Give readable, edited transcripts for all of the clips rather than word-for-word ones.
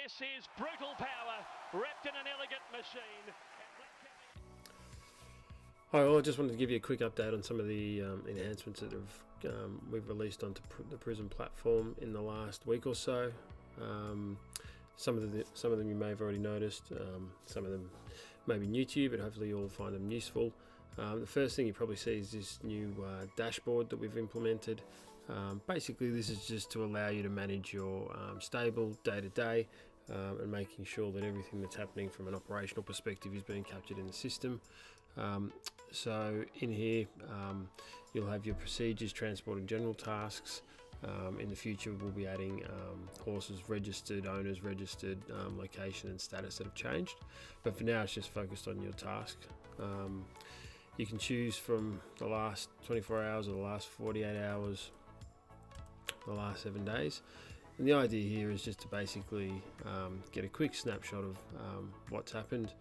This is brutal power wrapped in an elegant machine. Hi all, I just wanted to give you a quick update on some of the enhancements that we've released onto the Prism platform in the last week or so. Some of them you may have already noticed, some of them may be new to you, but hopefully you'll find them useful. The first thing you probably see is this new dashboard that we've implemented. Basically this is just to allow you to manage your stable day to day and making sure that everything that's happening from an operational perspective is being captured in the system. So in here you'll have your procedures, transport and general tasks. In the future we'll be adding horses registered, owners registered, location and status that have changed, but for now it's just focused on your task. You can choose from the last 24 hours or the last 48 hours, the last 7 days, and the idea here is just to basically get a quick snapshot of what's happened,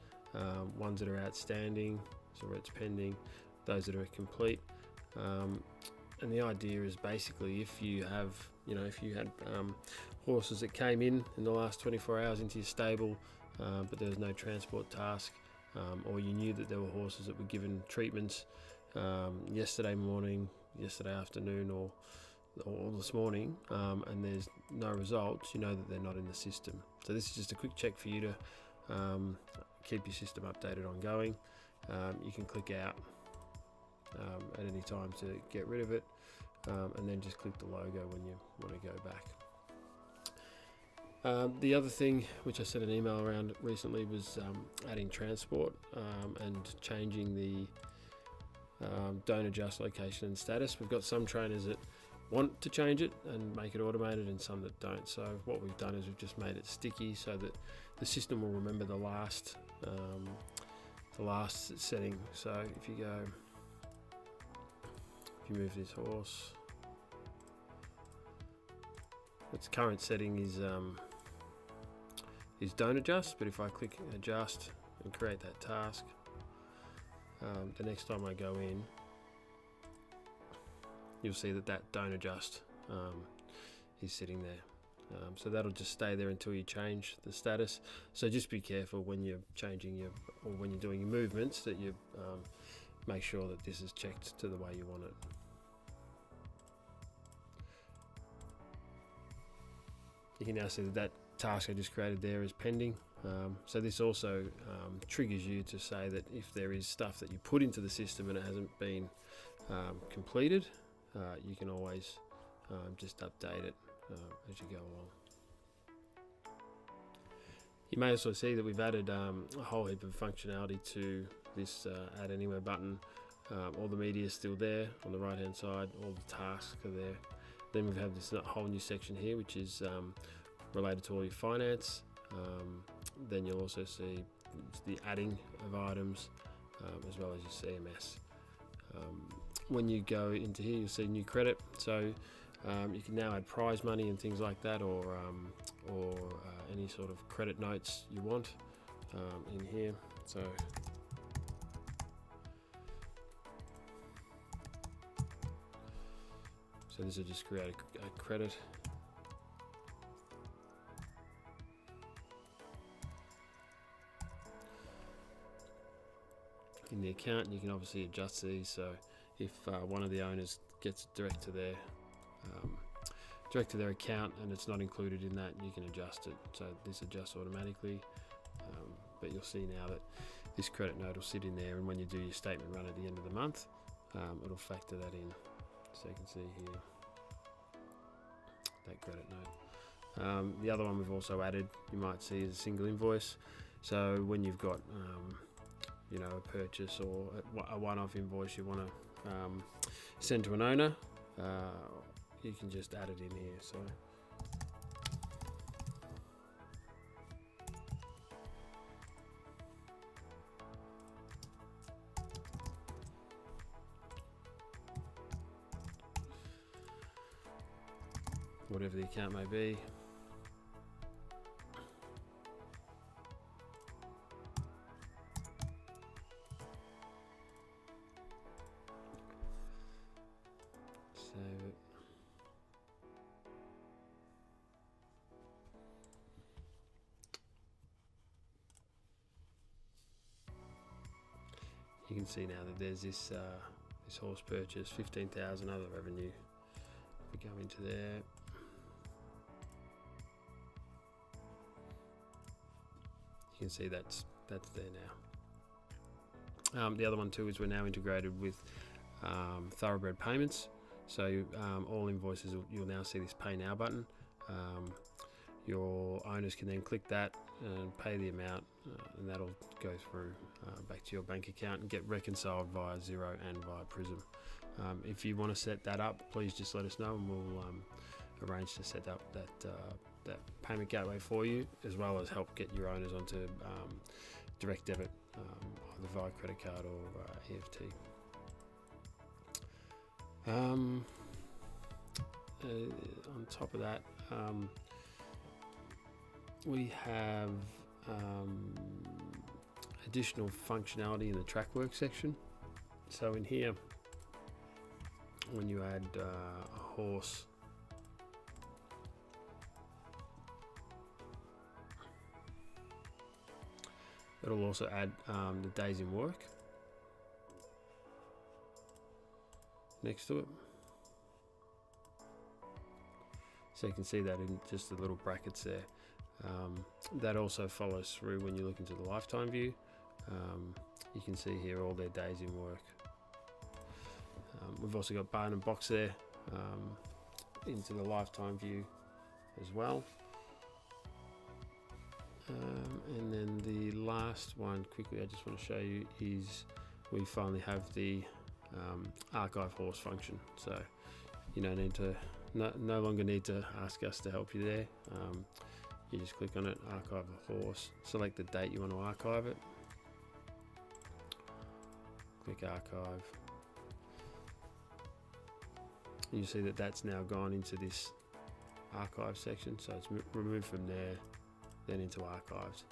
ones that are outstanding, so where it's pending, those that are complete. And the idea is basically if you have, if you had horses that came in the last 24 hours into your stable, but there was no transport task, or you knew that there were horses that were given treatments yesterday morning, yesterday afternoon, or this morning, and there's no results, you know that they're not in the system. So this is just a quick check for you to keep your system updated ongoing. You can click out at any time to get rid of it, and then just click the logo when you want to go back. The other thing which I sent an email around recently was adding transport and changing the don't adjust location and status. We've got some trainers that want to change it and make it automated and some that don't. So what we've done is we've just made it sticky so that the system will remember the last setting. So if you move this horse, its current setting is don't adjust, but if I click adjust and create that task, the next time I go in, you'll see that don't adjust is sitting there. So that'll just stay there until you change the status. So just be careful when you're changing or when you're doing your movements that you make sure that this is checked to the way you want it. You can now see that task I just created there is pending. So this also triggers you to say that if there is stuff that you put into the system and it hasn't been completed, you can always just update it as you go along. You may also see that we've added a whole heap of functionality to this add anywhere button. All the media is still there on the right hand side, all the tasks are there. Then we have this whole new section here which is related to all your finance. Then you'll also see the adding of items as well as your CMS. When you go into here you'll see new credit, so you can now add prize money and things like that, or any sort of credit notes you want in here. So this will just create a credit. In the account you can obviously adjust these, so if one of the owners gets direct to their account and it's not included in that, you can adjust it, so this adjusts automatically. But you'll see now that this credit note will sit in there, and when you do your statement run at the end of the month, it'll factor that in. So you can see here that credit note. The other one we've also added, you might see, is a single invoice. So when you've got a purchase or a one-off invoice you want to send to an owner, you can just add it in here. So whatever the account may be. Save it. you can see now that there's this this horse purchase, 15,000 other revenue. If we go into there, you can see that's there now. The other one too is we're now integrated with Thoroughbred Payments, so all invoices, you'll now see this Pay Now button. Your owners can then click that and pay the amount, and that'll go through back to your bank account and get reconciled via Xero and via Prism. If you want to set that up, please just let us know, and we'll arrange to set up that payment gateway for you, as well as help get your owners onto direct debit, either via credit card or EFT. On top of that, we have additional functionality in the track work section. So in here, when you add a horse, it'll also add the days in work next to it. So you can see that in just the little brackets there. That also follows through when you look into the lifetime view. You can see here all their days in work. We've also got barn and box there into the lifetime view as well. And then the last one, quickly, I just want to show you, is we finally have the archive horse function. So you don't need to, no longer need to ask us to help you there. You just click on it, archive the horse, select the date you want to archive it, click archive. And you see that that's now gone into this archive section, so it's removed from there, then into archives.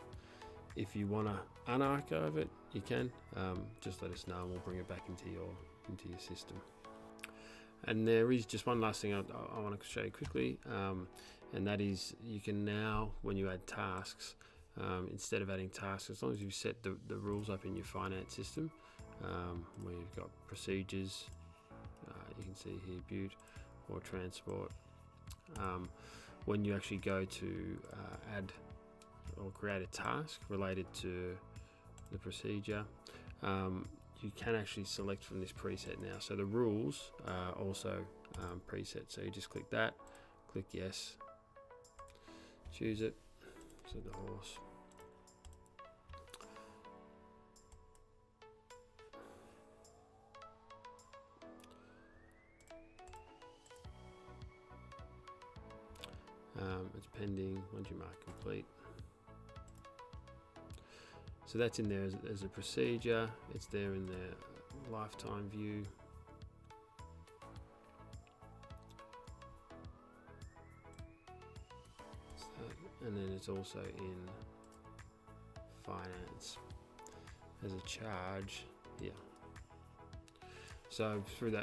If you want to unarchive it, you can. Just let us know and we'll bring it back into your system. And there is just one last thing I want to show you quickly, and that is you can now, when you add tasks, instead of adding tasks, as long as you've set the rules up in your finance system, where you've got procedures, you can see here butte or transport. When you actually go to add or create a task related to the procedure, you can actually select from this preset now. So the rules are also preset. So you just click that, click yes, choose it, so the horse. It's pending once you mark complete. So that's in there as a procedure. It's there in the lifetime view. And then it's also in finance as a charge here. So through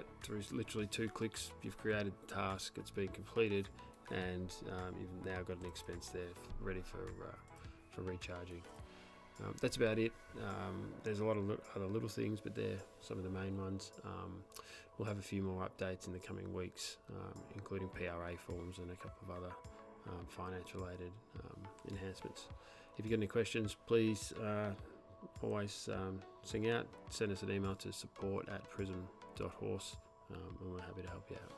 literally 2 clicks, you've created the task, it's been completed, and you've now got an expense there ready for recharging. That's about it. There's a lot of other little things, but they're some of the main ones. We'll have a few more updates in the coming weeks, including PRA forms and a couple of other finance-related enhancements. If you've got any questions, please always sing out. Send us an email to support@prism.horse, and we're happy to help you out.